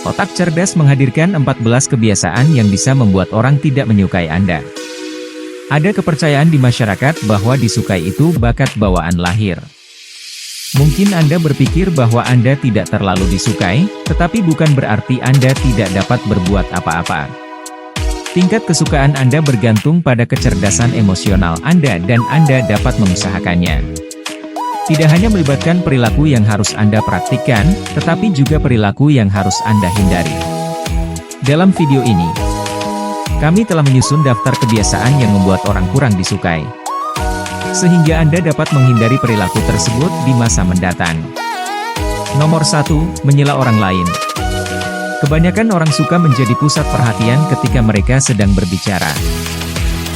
Otak cerdas menghadirkan 14 kebiasaan yang bisa membuat orang tidak menyukai Anda. Ada kepercayaan di masyarakat bahwa disukai itu bakat bawaan lahir. Mungkin Anda berpikir bahwa Anda tidak terlalu disukai, tetapi bukan berarti Anda tidak dapat berbuat apa-apa. Tingkat kesukaan Anda bergantung pada kecerdasan emosional Anda dan Anda dapat mengusahakannya. Tidak hanya melibatkan perilaku yang harus Anda praktikkan, tetapi juga perilaku yang harus Anda hindari. Dalam video ini, kami telah menyusun daftar kebiasaan yang membuat orang kurang disukai, sehingga Anda dapat menghindari perilaku tersebut di masa mendatang. Nomor 1, menyela orang lain. Kebanyakan orang suka menjadi pusat perhatian ketika mereka sedang berbicara.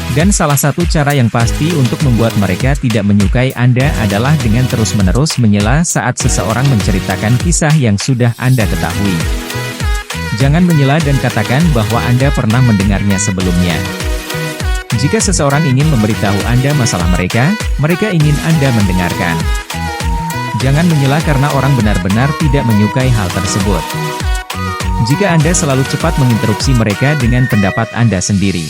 Dan salah satu cara yang pasti untuk membuat mereka tidak menyukai Anda adalah dengan terus-menerus menyela saat seseorang menceritakan kisah yang sudah Anda ketahui. Jangan menyela dan katakan bahwa Anda pernah mendengarnya sebelumnya. Jika seseorang ingin memberitahu Anda masalah mereka ingin Anda mendengarkan. Jangan menyela karena orang benar-benar tidak menyukai hal tersebut. Jika Anda selalu cepat menginterupsi mereka dengan pendapat Anda sendiri,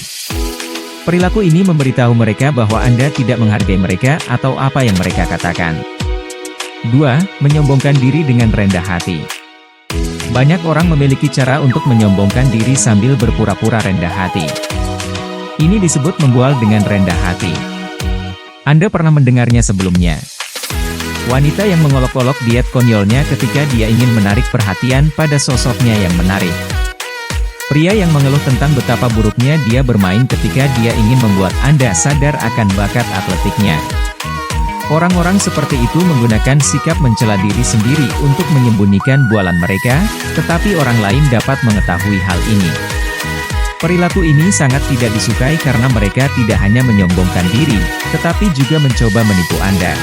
perilaku ini memberitahu mereka bahwa Anda tidak menghargai mereka atau apa yang mereka katakan. 2. Menyombongkan diri dengan rendah hati. Banyak orang memiliki cara untuk menyombongkan diri sambil berpura-pura rendah hati. Ini disebut membual dengan rendah hati. Anda pernah mendengarnya sebelumnya. Wanita yang mengolok-olok diet konyolnya ketika dia ingin menarik perhatian pada sosoknya yang menarik. Pria yang mengeluh tentang betapa buruknya dia bermain ketika dia ingin membuat Anda sadar akan bakat atletiknya. Orang-orang seperti itu menggunakan sikap mencela diri sendiri untuk menyembunyikan bualan mereka, tetapi orang lain dapat mengetahui hal ini. Perilaku ini sangat tidak disukai karena mereka tidak hanya menyombongkan diri, tetapi juga mencoba menipu Anda.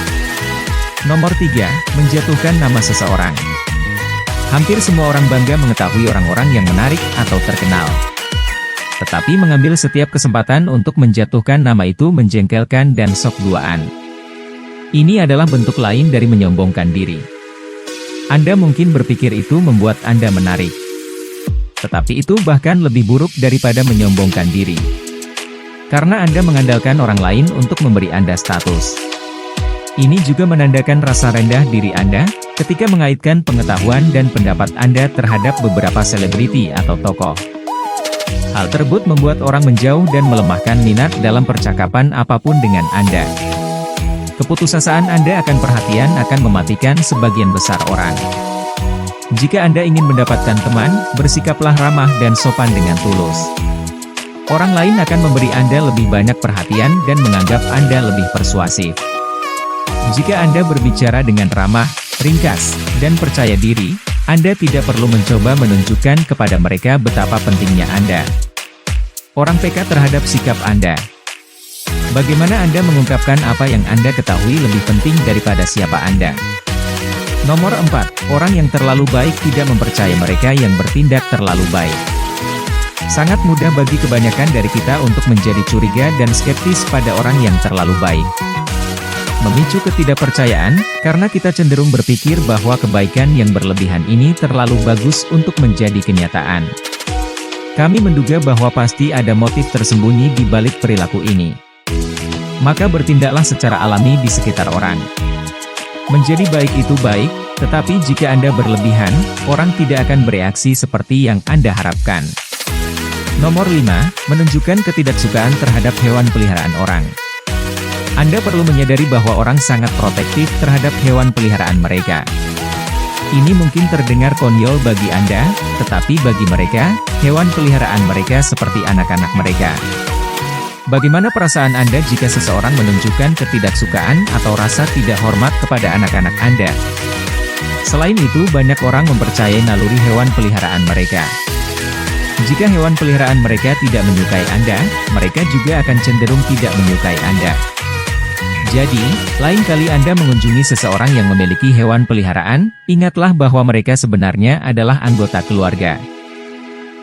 Nomor 3, menjatuhkan nama seseorang. Hampir semua orang bangga mengetahui orang-orang yang menarik atau terkenal. Tetapi mengambil setiap kesempatan untuk menjatuhkan nama itu menjengkelkan dan sok duaan. Ini adalah bentuk lain dari menyombongkan diri. Anda mungkin berpikir itu membuat Anda menarik. Tetapi itu bahkan lebih buruk daripada menyombongkan diri. Karena Anda mengandalkan orang lain untuk memberi Anda status. Ini juga menandakan rasa rendah diri Anda, ketika mengaitkan pengetahuan dan pendapat Anda terhadap beberapa selebriti atau tokoh. Hal tersebut membuat orang menjauh dan melemahkan minat dalam percakapan apapun dengan Anda. Keputusasaan Anda akan perhatian akan mematikan sebagian besar orang. Jika Anda ingin mendapatkan teman, bersikaplah ramah dan sopan dengan tulus. Orang lain akan memberi Anda lebih banyak perhatian dan menganggap Anda lebih persuasif. Jika Anda berbicara dengan ramah, ringkas, dan percaya diri, Anda tidak perlu mencoba menunjukkan kepada mereka betapa pentingnya Anda. Orang peka terhadap sikap Anda. Bagaimana Anda mengungkapkan apa yang Anda ketahui lebih penting daripada siapa Anda. Nomor 4, orang yang terlalu baik tidak mempercayai mereka yang bertindak terlalu baik. Sangat mudah bagi kebanyakan dari kita untuk menjadi curiga dan skeptis pada orang yang terlalu baik. Memicu ketidakpercayaan, karena kita cenderung berpikir bahwa kebaikan yang berlebihan ini terlalu bagus untuk menjadi kenyataan. Kami menduga bahwa pasti ada motif tersembunyi di balik perilaku ini. Maka bertindaklah secara alami di sekitar orang. Menjadi baik itu baik, tetapi jika Anda berlebihan, orang tidak akan bereaksi seperti yang Anda harapkan. Nomor 5, menunjukkan ketidaksukaan terhadap hewan peliharaan orang. Anda perlu menyadari bahwa orang sangat protektif terhadap hewan peliharaan mereka. Ini mungkin terdengar konyol bagi Anda, tetapi bagi mereka, hewan peliharaan mereka seperti anak-anak mereka. Bagaimana perasaan Anda jika seseorang menunjukkan ketidaksukaan atau rasa tidak hormat kepada anak-anak Anda? Selain itu, banyak orang mempercayai naluri hewan peliharaan mereka. Jika hewan peliharaan mereka tidak menyukai Anda, mereka juga akan cenderung tidak menyukai Anda. Jadi, lain kali Anda mengunjungi seseorang yang memiliki hewan peliharaan, ingatlah bahwa mereka sebenarnya adalah anggota keluarga.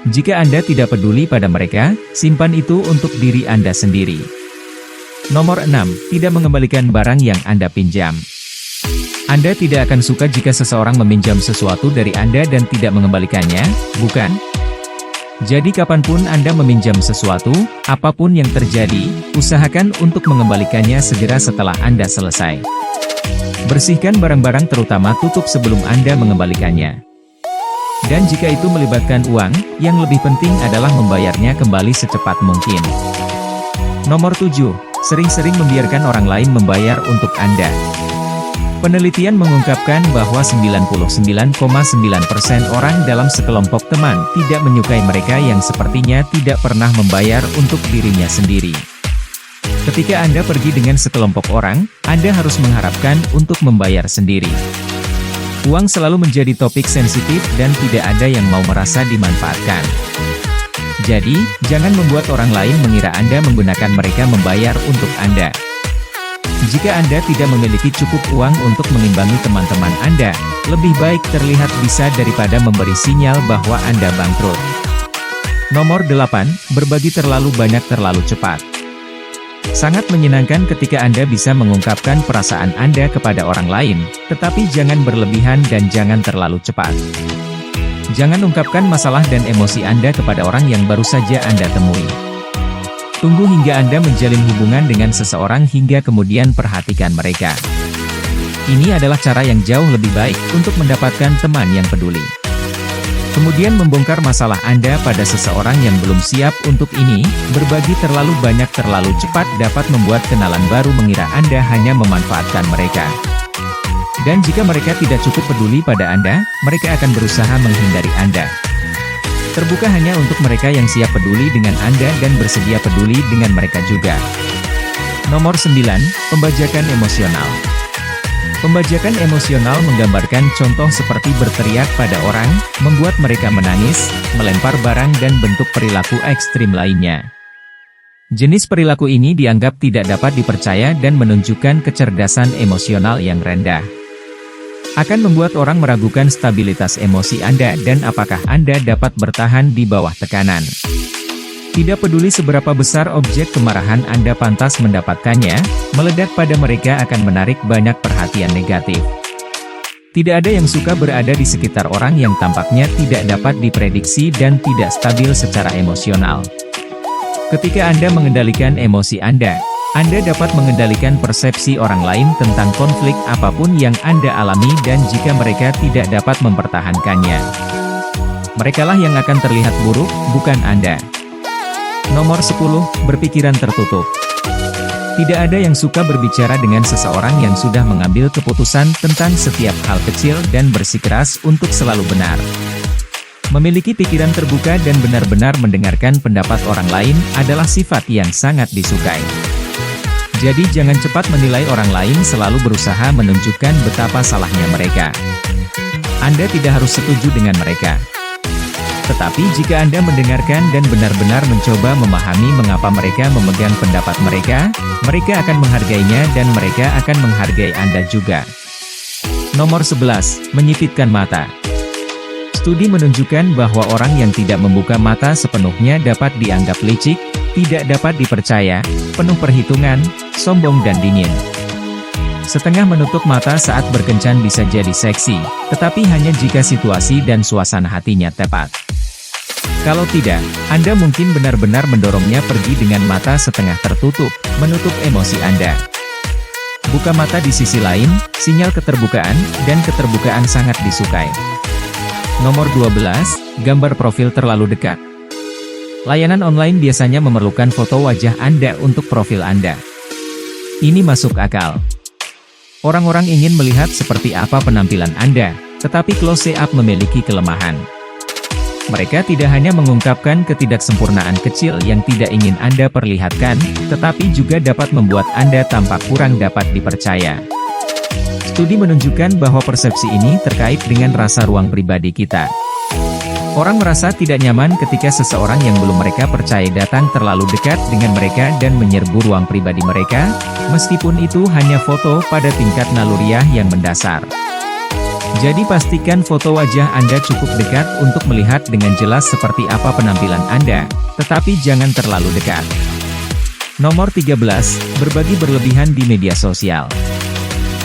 Jika Anda tidak peduli pada mereka, simpan itu untuk diri Anda sendiri. Nomor 6, tidak mengembalikan barang yang Anda pinjam. Anda tidak akan suka jika seseorang meminjam sesuatu dari Anda dan tidak mengembalikannya, bukan? Jadi kapanpun Anda meminjam sesuatu, apapun yang terjadi, usahakan untuk mengembalikannya segera setelah Anda selesai. Bersihkan barang-barang terutama tutup sebelum Anda mengembalikannya. Dan jika itu melibatkan uang, yang lebih penting adalah membayarnya kembali secepat mungkin. Nomor 7. Sering-sering membiarkan orang lain membayar untuk Anda. Penelitian mengungkapkan bahwa 99,9% orang dalam sekelompok teman tidak menyukai mereka yang sepertinya tidak pernah membayar untuk dirinya sendiri. Ketika Anda pergi dengan sekelompok orang, Anda harus mengharapkan untuk membayar sendiri. Uang selalu menjadi topik sensitif dan tidak ada yang mau merasa dimanfaatkan. Jadi, jangan membuat orang lain mengira Anda menggunakan mereka membayar untuk Anda. Jika Anda tidak memiliki cukup uang untuk mengimbangi teman-teman Anda, lebih baik terlihat bisa daripada memberi sinyal bahwa Anda bangkrut. Nomor 8, berbagi terlalu banyak terlalu cepat. Sangat menyenangkan ketika Anda bisa mengungkapkan perasaan Anda kepada orang lain, tetapi jangan berlebihan dan jangan terlalu cepat. Jangan ungkapkan masalah dan emosi Anda kepada orang yang baru saja Anda temui. Tunggu hingga Anda menjalin hubungan dengan seseorang hingga kemudian perhatikan mereka. Ini adalah cara yang jauh lebih baik untuk mendapatkan teman yang peduli. Kemudian membongkar masalah Anda pada seseorang yang belum siap untuk ini, berbagi terlalu banyak terlalu cepat dapat membuat kenalan baru mengira Anda hanya memanfaatkan mereka. Dan jika mereka tidak cukup peduli pada Anda, mereka akan berusaha menghindari Anda. Terbuka hanya untuk mereka yang siap peduli dengan Anda dan bersedia peduli dengan mereka juga. Nomor 9, pembajakan emosional. Pembajakan emosional menggambarkan contoh seperti berteriak pada orang, membuat mereka menangis, melempar barang dan bentuk perilaku ekstrim lainnya. Jenis perilaku ini dianggap tidak dapat dipercaya dan menunjukkan kecerdasan emosional yang rendah. Akan membuat orang meragukan stabilitas emosi Anda dan apakah Anda dapat bertahan di bawah tekanan. Tidak peduli seberapa besar objek kemarahan Anda pantas mendapatkannya, meledak pada mereka akan menarik banyak perhatian negatif. Tidak ada yang suka berada di sekitar orang yang tampaknya tidak dapat diprediksi dan tidak stabil secara emosional. Ketika Anda mengendalikan emosi Anda dapat mengendalikan persepsi orang lain tentang konflik apapun yang Anda alami dan jika mereka tidak dapat mempertahankannya. Merekalah yang akan terlihat buruk, bukan Anda. Nomor 10, berpikiran tertutup. Tidak ada yang suka berbicara dengan seseorang yang sudah mengambil keputusan tentang setiap hal kecil dan bersikeras untuk selalu benar. Memiliki pikiran terbuka dan benar-benar mendengarkan pendapat orang lain adalah sifat yang sangat disukai. Jadi jangan cepat menilai orang lain selalu berusaha menunjukkan betapa salahnya mereka. Anda tidak harus setuju dengan mereka. Tetapi jika Anda mendengarkan dan benar-benar mencoba memahami mengapa mereka memegang pendapat mereka, mereka akan menghargainya dan mereka akan menghargai Anda juga. Nomor 11, menyipitkan mata. Studi menunjukkan bahwa orang yang tidak membuka mata sepenuhnya dapat dianggap licik, tidak dapat dipercaya, penuh perhitungan, sombong dan dingin. Setengah menutup mata saat berkencan bisa jadi seksi, tetapi hanya jika situasi dan suasana hatinya tepat. Kalau tidak, Anda mungkin benar-benar mendorongnya pergi dengan mata setengah tertutup, menutup emosi Anda. Buka mata di sisi lain, sinyal keterbukaan, dan keterbukaan sangat disukai. Nomor 12, gambar profil terlalu dekat. Layanan online biasanya memerlukan foto wajah Anda untuk profil Anda. Ini masuk akal. Orang-orang ingin melihat seperti apa penampilan Anda, tetapi close up memiliki kelemahan. Mereka tidak hanya mengungkapkan ketidaksempurnaan kecil yang tidak ingin Anda perlihatkan, tetapi juga dapat membuat Anda tampak kurang dapat dipercaya. Studi menunjukkan bahwa persepsi ini terkait dengan rasa ruang pribadi kita. Orang merasa tidak nyaman ketika seseorang yang belum mereka percaya datang terlalu dekat dengan mereka dan menyerbu ruang pribadi mereka, meskipun itu hanya foto pada tingkat naluriah yang mendasar. Jadi pastikan foto wajah Anda cukup dekat untuk melihat dengan jelas seperti apa penampilan Anda, tetapi jangan terlalu dekat. Nomor 13, berbagi berlebihan di media sosial.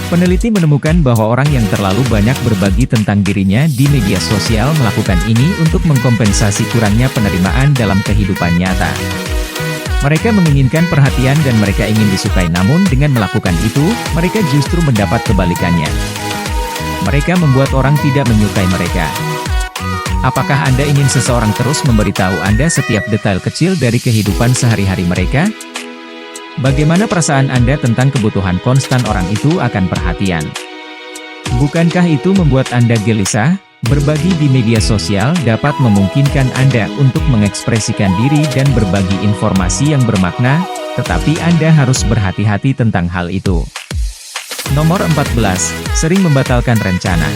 Peneliti menemukan bahwa orang yang terlalu banyak berbagi tentang dirinya di media sosial melakukan ini untuk mengkompensasi kurangnya penerimaan dalam kehidupan nyata. Mereka menginginkan perhatian dan mereka ingin disukai, namun dengan melakukan itu, mereka justru mendapat kebalikannya. Mereka membuat orang tidak menyukai mereka. Apakah Anda ingin seseorang terus memberitahu Anda setiap detail kecil dari kehidupan sehari-hari mereka? Bagaimana perasaan Anda tentang kebutuhan konstan orang itu akan perhatian? Bukankah itu membuat Anda gelisah? Berbagi di media sosial dapat memungkinkan Anda untuk mengekspresikan diri dan berbagi informasi yang bermakna, tetapi Anda harus berhati-hati tentang hal itu. Nomor 14, sering membatalkan rencana.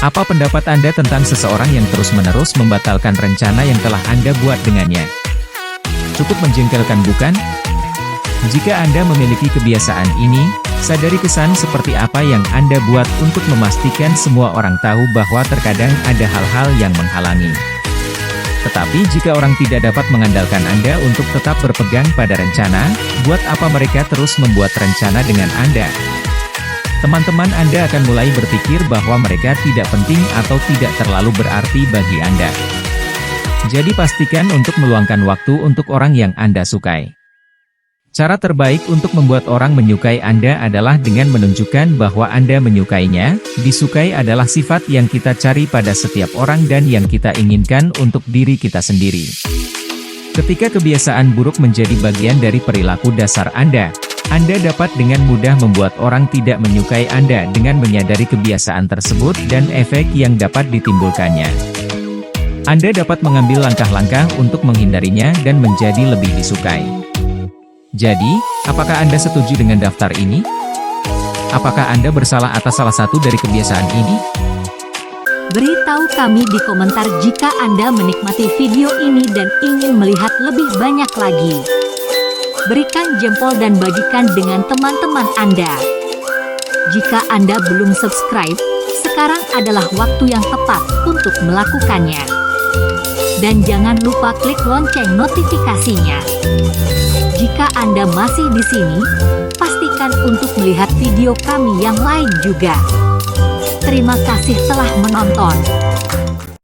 Apa pendapat Anda tentang seseorang yang terus-menerus membatalkan rencana yang telah Anda buat dengannya? Cukup menjengkelkan, bukan? Jika Anda memiliki kebiasaan ini, sadari kesan seperti apa yang Anda buat untuk memastikan semua orang tahu bahwa terkadang ada hal-hal yang menghalangi. Tetapi jika orang tidak dapat mengandalkan Anda untuk tetap berpegang pada rencana, buat apa mereka terus membuat rencana dengan Anda? Teman-teman Anda akan mulai berpikir bahwa mereka tidak penting atau tidak terlalu berarti bagi Anda. Jadi pastikan untuk meluangkan waktu untuk orang yang Anda sukai. Cara terbaik untuk membuat orang menyukai Anda adalah dengan menunjukkan bahwa Anda menyukainya. Disukai adalah sifat yang kita cari pada setiap orang dan yang kita inginkan untuk diri kita sendiri. Ketika kebiasaan buruk menjadi bagian dari perilaku dasar Anda dapat dengan mudah membuat orang tidak menyukai Anda dengan menyadari kebiasaan tersebut dan efek yang dapat ditimbulkannya. Anda dapat mengambil langkah-langkah untuk menghindarinya dan menjadi lebih disukai. Jadi, apakah Anda setuju dengan daftar ini? Apakah Anda bersalah atas salah satu dari kebiasaan ini? Beritahu kami di komentar jika Anda menikmati video ini dan ingin melihat lebih banyak lagi. Berikan jempol dan bagikan dengan teman-teman Anda. Jika Anda belum subscribe, sekarang adalah waktu yang tepat untuk melakukannya. Dan jangan lupa klik lonceng notifikasinya. Jika Anda masih di sini, pastikan untuk melihat video kami yang lain juga. Terima kasih telah menonton.